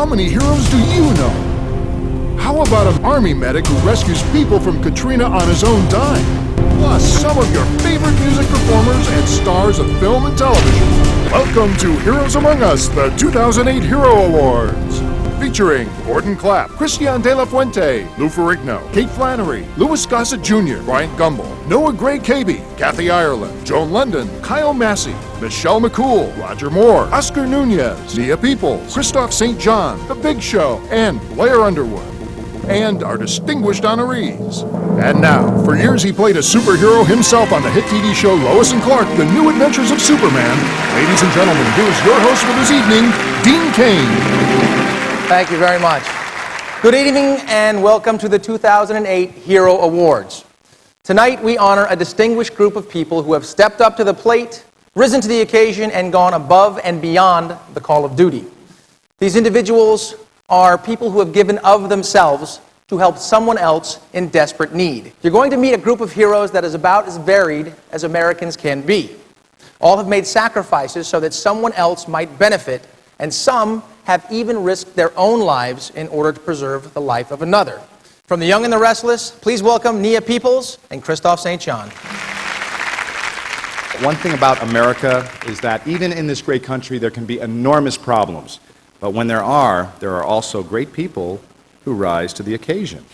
How many heroes do you know? How about an army medic who rescues people from Katrina on his own dime? Plus, some of your favorite music performers and stars of film and television. Welcome to Heroes Among Us, the 2008 Hero Awards. Featuring Gordon Clapp, Christian De La Fuente, Lou Ferrigno, Kate Flannery, Louis Gossett Jr., Bryant Gumbel, Noah Gray Cabey, Kathy Ireland, Joan London, Kyle Massey, Michelle McCool, Roger Moore, Oscar Nunez, Nia Peoples, Christoph St. John, The Big Show, and Blair Underwood. And our distinguished honorees. And now, for years he played a superhero himself on the hit TV show Lois and Clark, The New Adventures of Superman. Ladies and gentlemen, here's your host for this evening, Dean Cain. Thank you very much. Good evening and welcome to the 2008 Hero Awards. Tonight we honor a distinguished group of people who have stepped up to the plate, risen to the occasion, and gone above and beyond the call of duty. These individuals are people who have given of themselves to help someone else in desperate need. You're going to meet a group of heroes that is about as varied as Americans can be. All have made sacrifices so that someone else might benefit, and some have even risked their own lives in order to preserve the life of another. From the young and the restless, please welcome Nia Peoples and Christoph St. John. One thing about America is that even in this great country there can be enormous problems. But when there are also great people who rise to the occasion.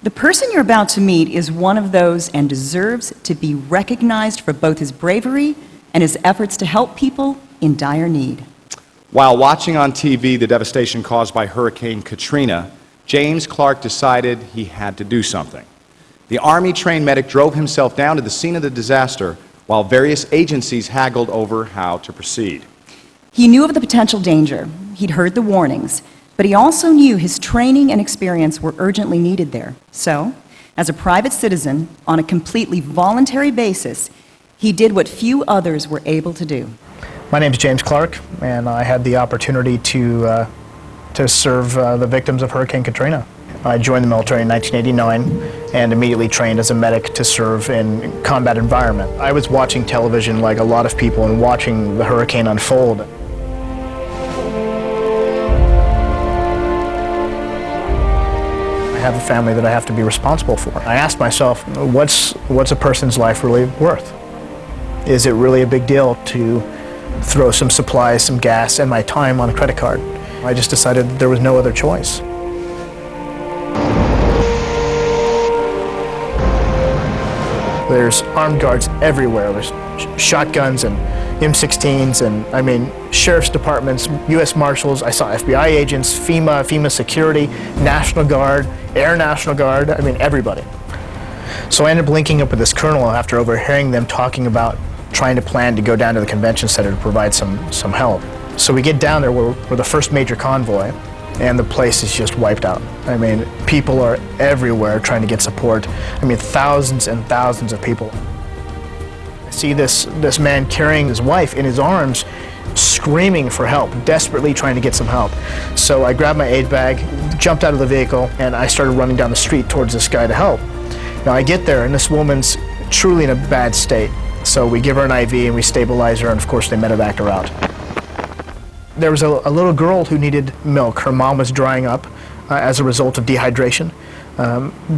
The person you're about to meet is one of those and deserves to be recognized for both his bravery and his efforts to help people in dire need. While watching on TV the devastation caused by Hurricane Katrina, James Clark decided he had to do something. The Army-trained medic drove himself down to the scene of the disaster while various agencies haggled over how to proceed. He knew of the potential danger. He'd heard the warnings, but he also knew his training and experience were urgently needed there. So, as a private citizen, on a completely voluntary basis, he did what few others were able to do. My name is James Clark, and I had the opportunity to serve the victims of Hurricane Katrina. I joined the military in 1989 and immediately trained as a medic to serve in combat environment. I was watching television like a lot of people and watching the hurricane unfold. I have a family that I have to be responsible for. I asked myself, what's a person's life really worth? Is it really a big deal to throw some supplies, some gas, and my time on a credit card? I just decided that there was no other choice. There's armed guards everywhere. There's shotguns and M16s and, I mean, sheriff's departments, U.S. Marshals. I saw FBI agents, FEMA security, National Guard, Air National Guard, I mean, everybody. So I ended up linking up with this colonel after overhearing them talking about trying to plan to go down to the convention center to provide some help. So we get down there, we're the first major convoy, and the place is just wiped out. I mean, people are everywhere trying to get support. I mean, thousands and thousands of people. I see this man carrying his wife in his arms, screaming for help, desperately trying to get some help. So I grabbed my aid bag, jumped out of the vehicle, and I started running down the street towards this guy to help. Now I get there, and this woman's truly in a bad state. So we give her an IV and we stabilize her, and of course they medevac her out. There was a little girl who needed milk. Her mom was drying up as a result of dehydration.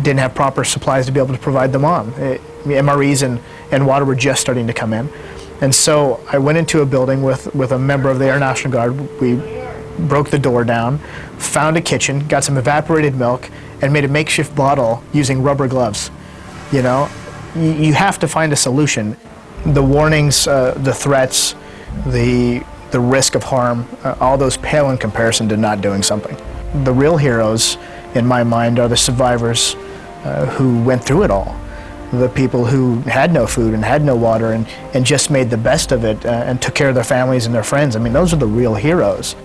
Didn't have proper supplies to be able to provide the mom. MREs and water were just starting to come in. And so I went into a building with a member of the Air National Guard. We broke the door down, found a kitchen, got some evaporated milk, and made a makeshift bottle using rubber gloves. You know, you have to find a solution. The warnings, the threats, the risk of harm, all those pale in comparison to not doing something. The real heroes, in my mind, are the survivors who went through it all. The people who had no food and had no water and just made the best of it and took care of their families and their friends. I mean, those are the real heroes.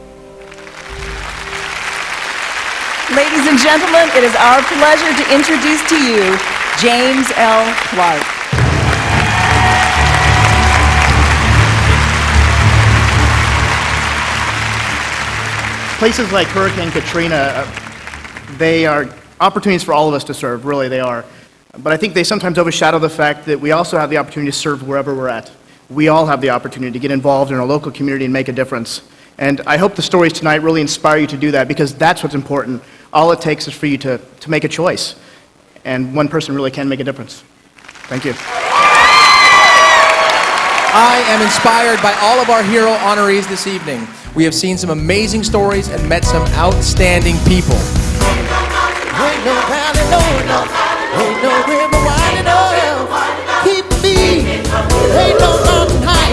Ladies and gentlemen, it is our pleasure to introduce to you James L. Clark. Places like Hurricane Katrina, they are opportunities for all of us to serve, really they are. But I think they sometimes overshadow the fact that we also have the opportunity to serve wherever we're at. We all have the opportunity to get involved in our local community and make a difference. And I hope the stories tonight really inspire you to do that, because that's what's important. All it takes is for you to make a choice. And one person really can make a difference. Thank you. I am inspired by all of our hero honorees this evening. We have seen some amazing stories and met some outstanding people. Ain't no valley low enough, ain't no river wide enough, keep me, ain't no mountain high